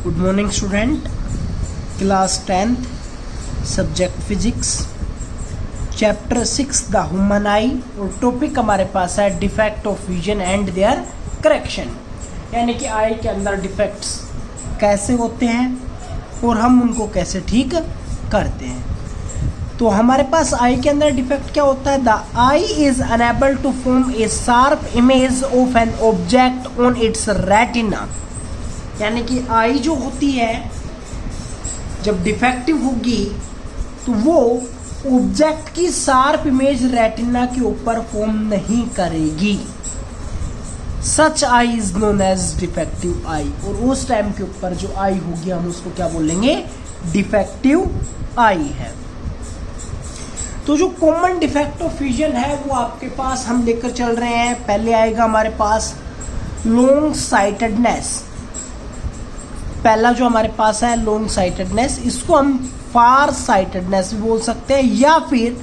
Good morning student, class 10th, subject physics, chapter 6 the human eye. और topic हमारे पास है defect of vision and their correction, यानी कि आई के अंदर डिफेक्ट्स कैसे होते हैं और हम उनको कैसे ठीक करते हैं। तो हमारे पास आई के अंदर डिफेक्ट क्या होता है? The eye is unable to form a sharp image of an object on its retina, यानी कि आई जो होती है जब डिफेक्टिव होगी तो वो ऑब्जेक्ट की शार्प इमेज रेटिना के ऊपर फॉर्म नहीं करेगी। सच I is known as defective आई। और उस टाइम के ऊपर जो आई होगी हम उसको क्या बोलेंगे? डिफेक्टिव आई है। तो जो कॉमन डिफेक्ट ऑफ विजन है वो आपके पास हम लेकर चल रहे हैं। पहले आएगा हमारे पास लॉन्ग साइटेडनेस। पहला जो हमारे पास है लॉन्ग साइटेडनेस, इसको हम फार साइटेडनेस भी बोल सकते हैं या फिर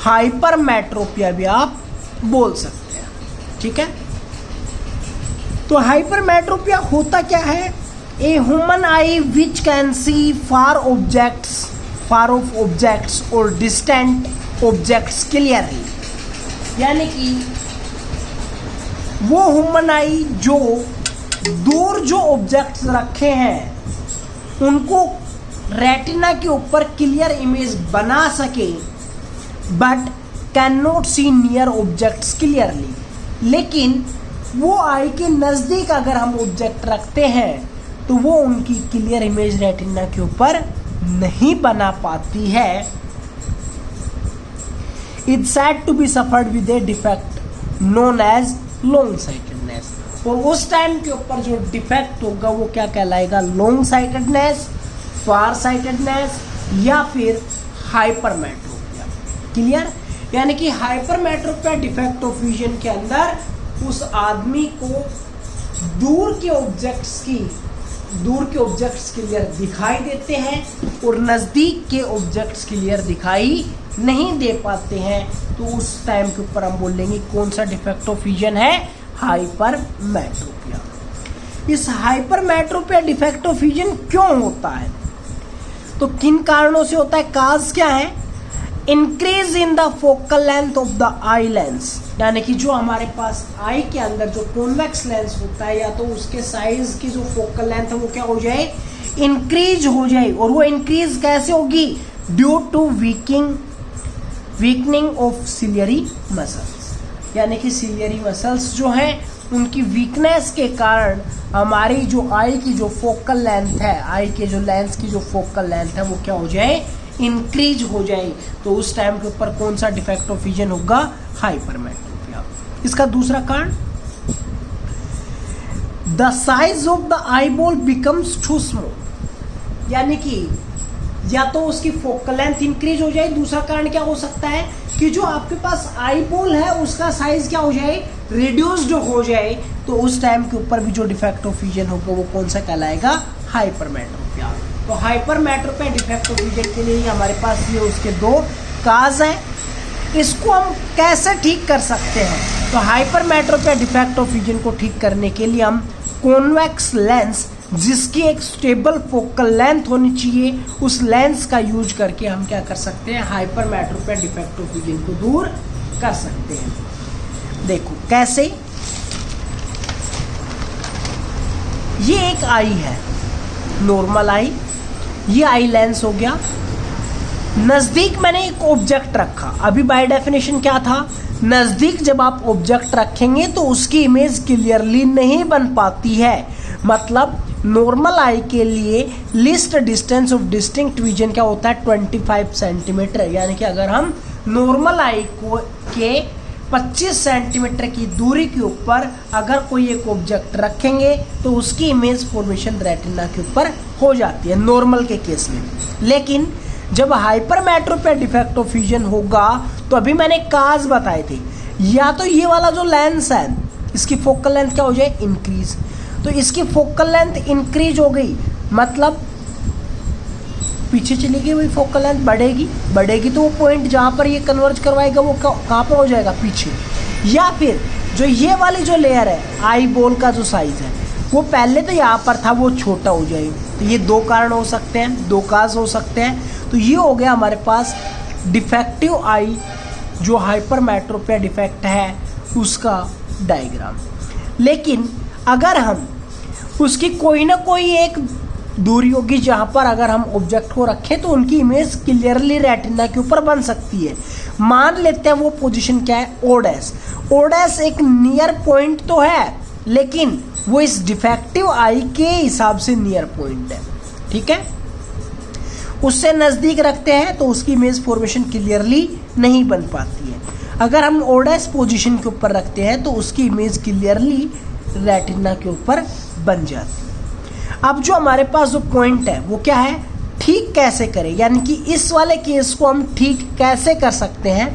हाइपरमेट्रोपिया भी आप बोल सकते हैं। ठीक है, तो हाइपरमेट्रोपिया होता क्या है? A human I which can see far of objects और डिस्टेंट ऑब्जेक्ट्स क्लियरली, यानी कि वो ह्यूमन आई जो दूर जो ऑब्जेक्ट्स रखे हैं उनको रेटिना के ऊपर क्लियर इमेज बना सके, but can not see near objects clearly. लेकिन वो आई के नज़दीक अगर हम ऑब्जेक्ट रखते हैं तो वो उनकी क्लियर इमेज रेटिना के ऊपर नहीं बना पाती है। It's said to be suffered with a defect known as long sightedness. और उस टाइम के ऊपर जो डिफेक्ट होगा वो क्या कहलाएगा? लॉन्ग साइटेडनेस, फार साइटेडनेस या फिर हाइपरमेट्रोपिया। क्लियर? यानी कि हाइपरमेट्रोपिया डिफेक्ट ऑफ विजन के अंदर उस आदमी को दूर के ऑब्जेक्ट्स क्लियर दिखाई देते हैं और नज़दीक के ऑब्जेक्ट्स क्लियर दिखाई नहीं दे पाते हैं। तो उस टाइम के ऊपर हम बोलेंगे कौन सा डिफेक्ट ऑफ विजन है? हाइपरमेट्रोपिया। इस हाइपरमेट्रोपिया डिफेक्ट ऑफ विजन क्यों होता है? तो किन कारणों से होता है? काज क्या है? Increase in the focal length of the eye lens, यानी कि जो हमारे पास आई के अंदर जो कॉन्वेक्स लेंस होता है या तो उसके साइज की जो फोकल लेंथ है वो क्या हो जाए? इंक्रीज हो जाए। और वो इंक्रीज कैसे होगी? Due to weakening of ciliary muscles, यानी कि सिलियरी मसल्स जो हैं उनकी वीकनेस के कारण हमारी जो आई की जो फोकल लेंथ है, आई के जो लेंस की जो फोकल लेंथ है वो क्या हो जाए? इंक्रीज हो जाए। तो उस टाइम के ऊपर कौन सा डिफेक्ट ऑफ विजन होगा? हाइपरमेट्रोपिया। इसका दूसरा कारण, the size of the eye ball becomes too small, यानी कि या तो उसकी फोकल लेंथ इंक्रीज हो जाए। दूसरा कारण क्या हो सकता है कि जो आपके पास आई बॉल है उसका साइज क्या हो जाए? रिड्यूस्ड हो जाए। तो उस टाइम के ऊपर भी जो डिफेक्ट ऑफ विजन होगा वो कौन सा कहलाएगा? हाइपरमेट्रोपिया। तो हाइपरमेट्रोपिया डिफेक्ट ऑफ विजन के लिए हमारे पास ये उसके दो काज हैं। इसको हम कैसे ठीक कर सकते हैं? तो हाइपरमेट्रोपिया डिफेक्ट ऑफ विजन को ठीक करने के लिए हम कॉन्वेक्स लेंस जिसकी एक स्टेबल फोकल लेंथ होनी चाहिए उस लेंस का यूज करके हम क्या कर सकते हैं? हाइपरमेट्रोपिया डिफेक्ट ऑफ विजन को दूर कर सकते हैं। देखो कैसे। ये एक आई है, नॉर्मल आई, ये आई लेंस हो गया। नज़दीक मैंने एक ऑब्जेक्ट रखा। अभी बाय डेफिनेशन क्या था? नज़दीक जब आप ऑब्जेक्ट रखेंगे तो उसकी इमेज क्लियरली नहीं बन पाती है। मतलब नॉर्मल आई के लिए least distance of distinct vision क्या होता है? 25 सेंटीमीटर। यानी कि अगर हम नॉर्मल आई को के 25 सेंटीमीटर की दूरी के ऊपर अगर कोई एक ऑब्जेक्ट रखेंगे तो उसकी इमेज फॉर्मेशन रेटिना के ऊपर हो जाती है नॉर्मल के केस में। लेकिन जब हाइपरमेट्रोपिया डिफेक्ट ऑफ विजन होगा तो अभी मैंने काज बताए थे, या तो ये वाला जो लेंस है इसकी फोकल लेंथ क्या हो जाए? इंक्रीज। तो इसकी फोकल लेंथ इंक्रीज हो गई, मतलब पीछे चली गई, वही फोकल लेंथ बढ़ेगी तो वो पॉइंट जहाँ पर ये कन्वर्ज करवाएगा वो कहाँ पर हो जाएगा? पीछे। या फिर जो ये वाली जो लेयर है आई बॉल का जो साइज है वो पहले तो यहाँ पर था वो छोटा हो जाए। तो ये दो कारण हो सकते हैं, दो काज हो सकते हैं। तो ये हो गया हमारे पास डिफेक्टिव आई जो हाइपरमेट्रोपिया डिफेक्ट है उसका डायग्राम। लेकिन अगर हम उसकी कोई ना कोई एक दूरी होगी जहाँ पर अगर हम ऑब्जेक्ट को रखें तो उनकी इमेज क्लियरली रेटिना के ऊपर बन सकती है। मान लेते हैं वो पोजीशन क्या है, ओ डैश। ओ डैश एक नियर पॉइंट तो है लेकिन वो इस डिफेक्टिव आई के हिसाब से नियर पॉइंट है, ठीक है। उससे नज़दीक रखते हैं तो उसकी इमेज फॉर्मेशन क्लियरली नहीं बन पाती है। अगर हम ओ डैश पोजीशन के ऊपर रखते हैं तो उसकी इमेज क्लियरली रेटिना के ऊपर बन जाती है। अब जो हमारे पास जो पॉइंट है वो क्या है, ठीक कैसे करें, यानी कि इस वाले केस को हम ठीक कैसे कर सकते हैं।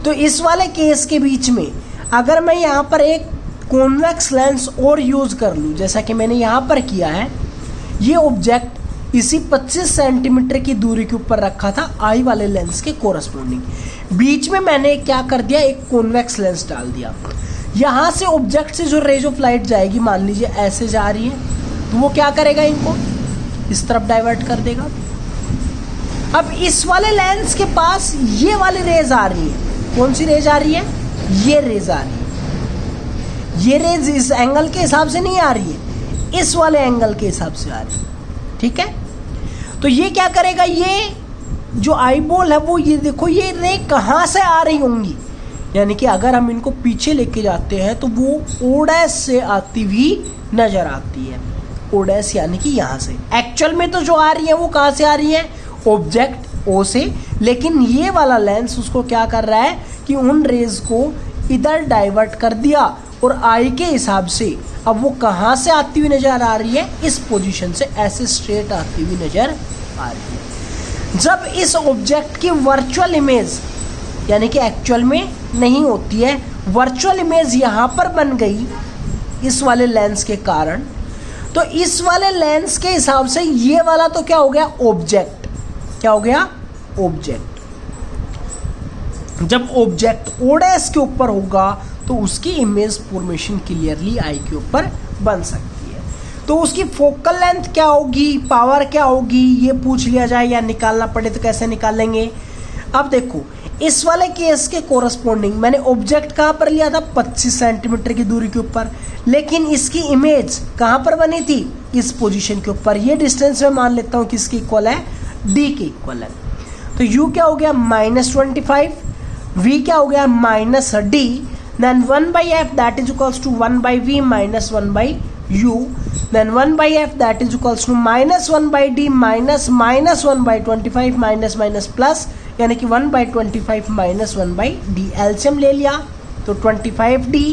तो इस वाले केस के बीच में अगर मैं यहाँ पर एक कॉन्वेक्स लेंस और यूज़ कर लूँ जैसा कि मैंने यहाँ पर किया है, ये ऑब्जेक्ट इसी 25 सेंटीमीटर की दूरी के ऊपर रखा था आई वाले लेंस के कोरस्पोंडिंग। बीच में मैंने क्या कर दिया, एक कॉन्वेक्स लेंस डाल दिया। यहाँ से ऑब्जेक्ट से जो रेज ऑफ लाइट जाएगी, मान लीजिए ऐसे जा रही है, तो वो क्या करेगा, इनको इस तरफ डाइवर्ट कर देगा। अब इस वाले लेंस के पास ये वाली रेज आ रही है। कौन सी रेज आ रही है, ये रेज आ रही है। ये रेज इस एंगल के हिसाब से नहीं आ रही है, इस वाले एंगल के हिसाब से आ रही है, ठीक है। तो ये क्या करेगा, ये जो आईबॉल है वो, ये देखो ये रे कहाँ से आ रही होंगी, यानी कि अगर हम इनको पीछे लेके जाते हैं तो वो ओ डैश से आती हुई नजर आती है। ओ डैश यानी कि यहाँ से। एक्चुअल में तो जो आ रही है वो कहाँ से आ रही है, ऑब्जेक्ट ओ से, लेकिन ये वाला लेंस उसको क्या कर रहा है कि उन रेज को इधर डाइवर्ट कर दिया और आई के हिसाब से अब वो कहाँ से आती हुई नजर आ रही है, इस पोजीशन से ऐसे स्ट्रेट आती हुई नजर आ रही है। जब इस ऑब्जेक्ट की वर्चुअल इमेज यानी कि एक्चुअल में नहीं होती है, वर्चुअल इमेज यहाँ पर बन गई इस वाले लेंस के कारण, तो इस वाले लेंस के हिसाब से ये वाला तो क्या हो गया, ऑब्जेक्ट। क्या हो गया, ऑब्जेक्ट। जब ऑब्जेक्ट ओ डैश के ऊपर होगा तो उसकी इमेज फॉर्मेशन क्लियरली आई के ऊपर बन सकती है। तो उसकी फोकल लेंथ क्या होगी, पावर क्या होगी, ये पूछ लिया जाए या निकालना पड़े तो कैसे निकालेंगे। अब देखो इस वाले केस के कोरस्पोंडिंग मैंने ऑब्जेक्ट कहाँ पर लिया था, 25 सेंटीमीटर की दूरी के ऊपर, लेकिन इसकी इमेज कहाँ पर बनी थी, इस पोजीशन के ऊपर। ये डिस्टेंस मैं मान लेता हूँ किसके इक्वल है, डी के इक्वल है। तो यू क्या हो गया -25, वी क्या हो गया -d, then 1/f that is equals to 1/v minus 1/u, then 1/f that is equals to -1/d minus -1/25 minus plus, यानी कि 1/25 minus 1/d। एलसीएम ले लिया तो 25d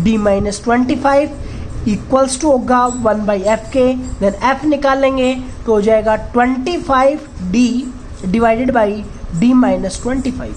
d minus 25 equals to होगा 1/f के, देन f निकालेंगे तो हो जाएगा 25d divided by d minus 25।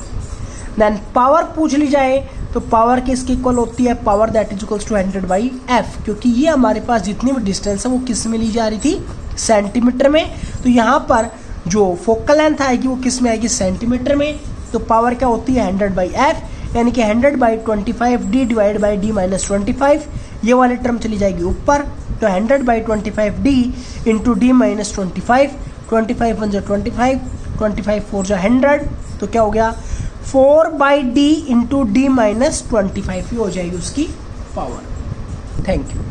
Then power पूछ ली जाए तो पावर किसकी इक्वल होती है, power that is equals to 100/f, क्योंकि ये हमारे पास जितनी भी डिस्टेंस है वो किस में ली जा रही थी, सेंटीमीटर में। तो यहाँ पर जो फोकल लेंथ आएगी वो किस में आएगी, सेंटीमीटर में। तो पावर क्या होती है 100/f, यानी कि 100/25d divide by d minus 25। ये वाली टर्म चली जाएगी ऊपर, तो 100/25d इंटू d minus 25, 25 1 25, 25 4 100, तो क्या हो गया 4/d इंटू d minus 25 ही हो जाएगी उसकी पावर। Thank you.